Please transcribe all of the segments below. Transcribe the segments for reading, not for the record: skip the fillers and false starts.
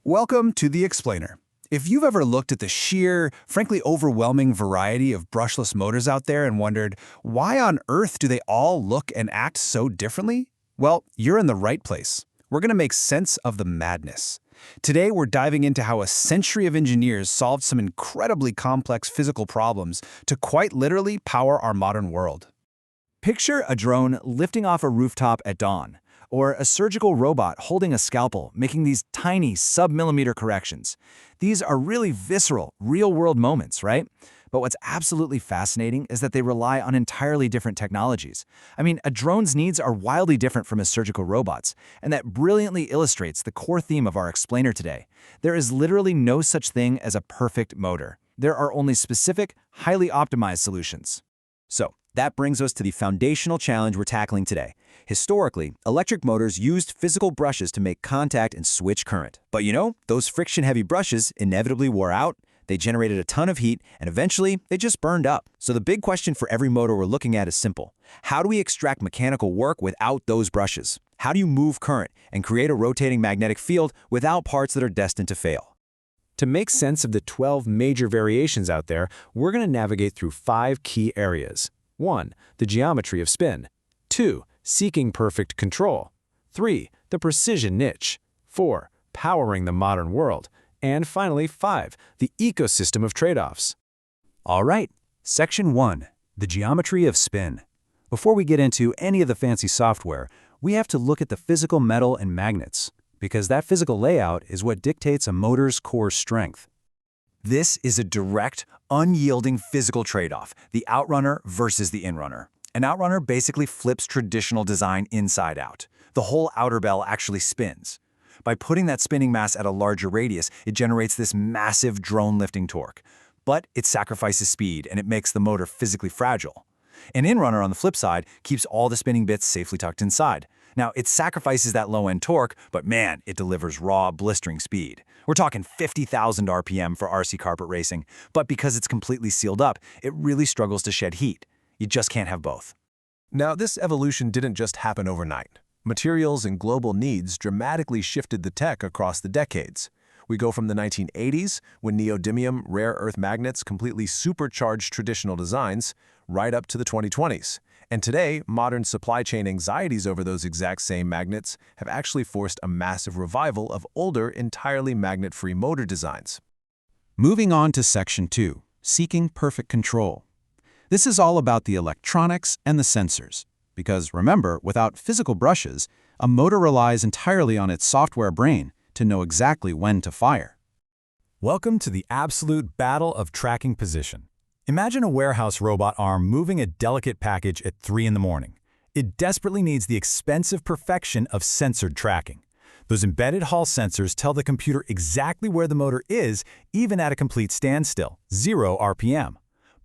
Welcome to The Explainer. If you've ever looked at the sheer, frankly overwhelming variety of brushless motors out there and wondered, why on earth do they all look and act so differently? Well, you're in the right place. We're going to make sense of the madness. Today, we're diving into how a century of engineers solved some incredibly complex physical problems to quite literally power our modern world. Picture a drone lifting off a rooftop at dawn, or a surgical robot holding a scalpel making these tiny sub-millimeter corrections. These are really visceral, real-world moments, right? But what's absolutely fascinating is that they rely on entirely different technologies. I mean, a drone's needs are wildly different from a surgical robot's, and that brilliantly illustrates the core theme of our explainer today. There is literally no such thing as a perfect motor. There are only specific, highly optimized solutions. So, that brings us to the foundational challenge we're tackling today. Historically, electric motors used physical brushes to make contact and switch current. But you know, those friction-heavy brushes inevitably wore out, they generated a ton of heat, and eventually, they just burned up. So the big question for every motor we're looking at is simple. How do we extract mechanical work without those brushes? How do you move current and create a rotating magnetic field without parts that are destined to fail? To make sense of the 12 major variations out there, we're going to navigate through 5 key areas. 1. The geometry of spin. 2. Seeking perfect control. 3. The precision niche. 4. Powering the modern world. And finally, 5. The ecosystem of trade-offs. All right, Section 1. The geometry of spin. Before we get into any of the fancy software, we have to look at the physical metal and magnets, because that physical layout is what dictates a motor's core strength. This is a direct, unyielding physical trade-off, the outrunner versus the inrunner. An outrunner basically flips traditional design inside out. The whole outer bell actually spins. By putting that spinning mass at a larger radius, it generates this massive drone-lifting torque. But it sacrifices speed, and it makes the motor physically fragile. An inrunner, on the flip side, keeps all the spinning bits safely tucked inside. Now, it sacrifices that low-end torque, but man, it delivers raw, blistering speed. We're talking 50,000 RPM for RC carpet racing, but because it's completely sealed up, it really struggles to shed heat. You just can't have both. Now, this evolution didn't just happen overnight. Materials and global needs dramatically shifted the tech across the decades. We go from the 1980s, when neodymium rare earth magnets completely supercharged traditional designs, right up to the 2020s. And today, modern supply chain anxieties over those exact same magnets have actually forced a massive revival of older, entirely magnet-free motor designs. Moving on to Section 2, Seeking Perfect Control. This is all about the electronics and the sensors. Because remember, without physical brushes, a motor relies entirely on its software brain to know exactly when to fire. Welcome to the absolute battle of tracking position. Imagine a warehouse robot arm moving a delicate package at 3 in the morning. It desperately needs the expensive perfection of sensored tracking. Those embedded Hall sensors tell the computer exactly where the motor is, even at a complete standstill, 0 RPM.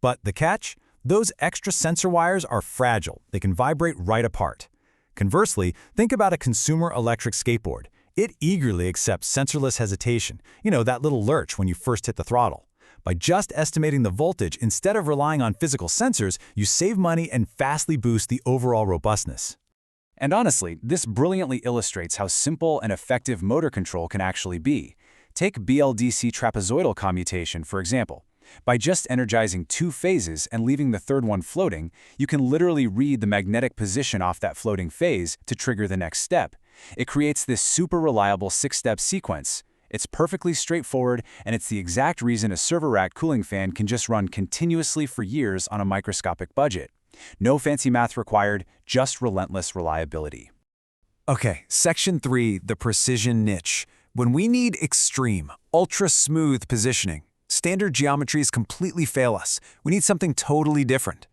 But the catch? Those extra sensor wires are fragile. They can vibrate right apart. Conversely, think about a consumer electric skateboard. It eagerly accepts sensorless hesitation, that little lurch when you first hit the throttle. By just estimating the voltage instead of relying on physical sensors, you save money and vastly boost the overall robustness. And honestly, this brilliantly illustrates how simple and effective motor control can actually be. Take BLDC trapezoidal commutation, for example. By just energizing 2 phases and leaving the third one floating, you can literally read the magnetic position off that floating phase to trigger the next step. It creates this super reliable 6-step sequence. It's perfectly straightforward, and it's the exact reason a server rack cooling fan can just run continuously for years on a microscopic budget. No fancy math required, just relentless reliability. Okay, Section 3, the precision niche. When we need extreme, ultra-smooth positioning, standard geometries completely fail us. We need something totally different.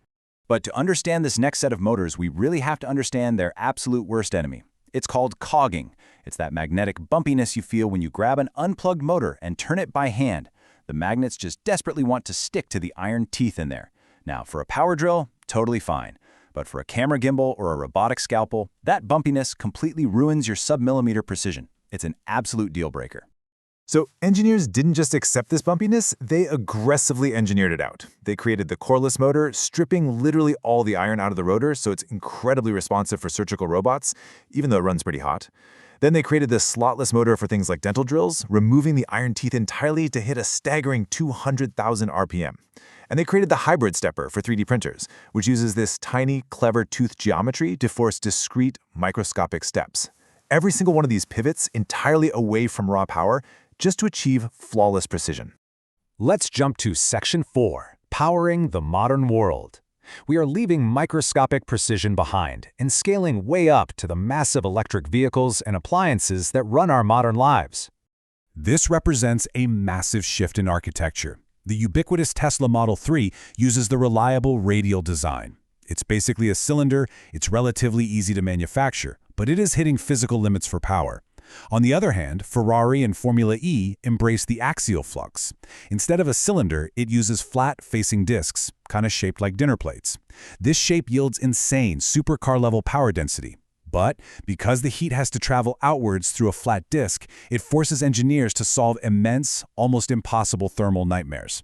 But to understand this next set of motors, we really have to understand their absolute worst enemy. It's called cogging. It's that magnetic bumpiness you feel when you grab an unplugged motor and turn it by hand. The magnets just desperately want to stick to the iron teeth in there. Now, for a power drill, totally fine. But for a camera gimbal or a robotic scalpel, that bumpiness completely ruins your sub-millimeter precision. It's an absolute deal breaker. So engineers didn't just accept this bumpiness, they aggressively engineered it out. They created the coreless motor, stripping literally all the iron out of the rotor so it's incredibly responsive for surgical robots, even though it runs pretty hot. Then they created the slotless motor for things like dental drills, removing the iron teeth entirely to hit a staggering 200,000 RPM. And they created the hybrid stepper for 3D printers, which uses this tiny, clever tooth geometry to force discrete, microscopic steps. Every single one of these pivots entirely away from raw power just to achieve flawless precision. Let's jump to Section 4, Powering the Modern World. We are leaving microscopic precision behind and scaling way up to the massive electric vehicles and appliances that run our modern lives. This represents a massive shift in architecture. The ubiquitous Tesla Model 3 uses the reliable radial design. It's basically a cylinder, it's relatively easy to manufacture, but it is hitting physical limits for power. On the other hand, Ferrari and Formula E embrace the axial flux. Instead of a cylinder, it uses flat-facing discs, kind of shaped like dinner plates. This shape yields insane supercar-level power density. But because the heat has to travel outwards through a flat disk, it forces engineers to solve immense, almost impossible thermal nightmares.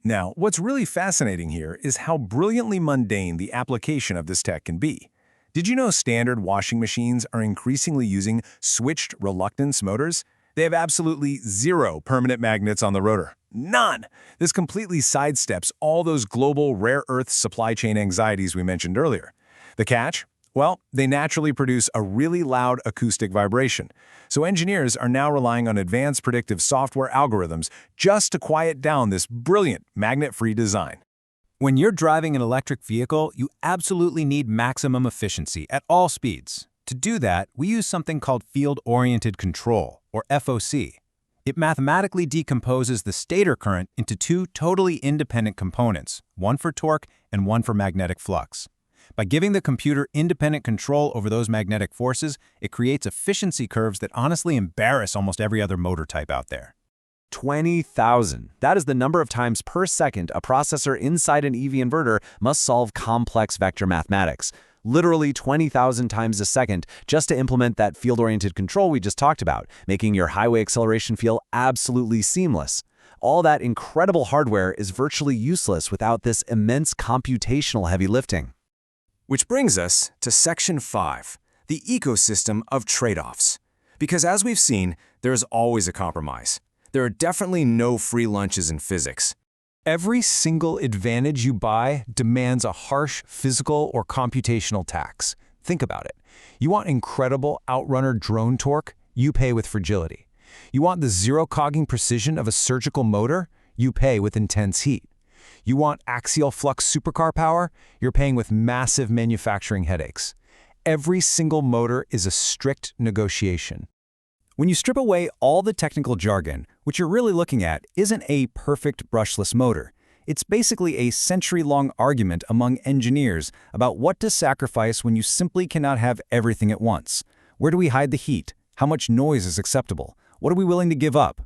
Now, what's really fascinating here is how brilliantly mundane the application of this tech can be. Did you know standard washing machines are increasingly using switched reluctance motors? They have absolutely zero permanent magnets on the rotor. None! This completely sidesteps all those global rare earth supply chain anxieties we mentioned earlier. The catch? Well, they naturally produce a really loud acoustic vibration. So engineers are now relying on advanced predictive software algorithms just to quiet down this brilliant magnet-free design. When you're driving an electric vehicle, you absolutely need maximum efficiency at all speeds. To do that, we use something called field-oriented control, or FOC. It mathematically decomposes the stator current into two totally independent components, one for torque and one for magnetic flux. By giving the computer independent control over those magnetic forces, it creates efficiency curves that honestly embarrass almost every other motor type out there. 20,000. That is the number of times per second a processor inside an EV inverter must solve complex vector mathematics. Literally 20,000 times a second just to implement that field-oriented control we just talked about, making your highway acceleration feel absolutely seamless. All that incredible hardware is virtually useless without this immense computational heavy lifting. Which brings us to Section 5, the ecosystem of trade-offs. Because as we've seen, there is always a compromise. There are definitely no free lunches in physics. Every single advantage you buy demands a harsh physical or computational tax. Think about it. You want incredible outrunner drone torque? You pay with fragility. You want the zero-cogging precision of a surgical motor? You pay with intense heat. You want axial flux supercar power? You're paying with massive manufacturing headaches. Every single motor is a strict negotiation. When you strip away all the technical jargon, what you're really looking at isn't a perfect brushless motor. It's basically a century-long argument among engineers about what to sacrifice when you simply cannot have everything at once. Where do we hide the heat? How much noise is acceptable? What are we willing to give up?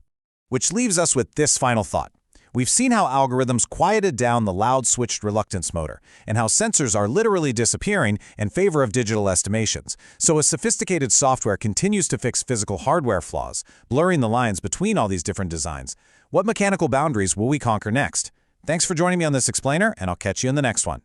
Which leaves us with this final thought. We've seen how algorithms quieted down the loud switched reluctance motor, and how sensors are literally disappearing in favor of digital estimations. So as sophisticated software continues to fix physical hardware flaws, blurring the lines between all these different designs, what mechanical boundaries will we conquer next? Thanks for joining me on this explainer, and I'll catch you in the next one.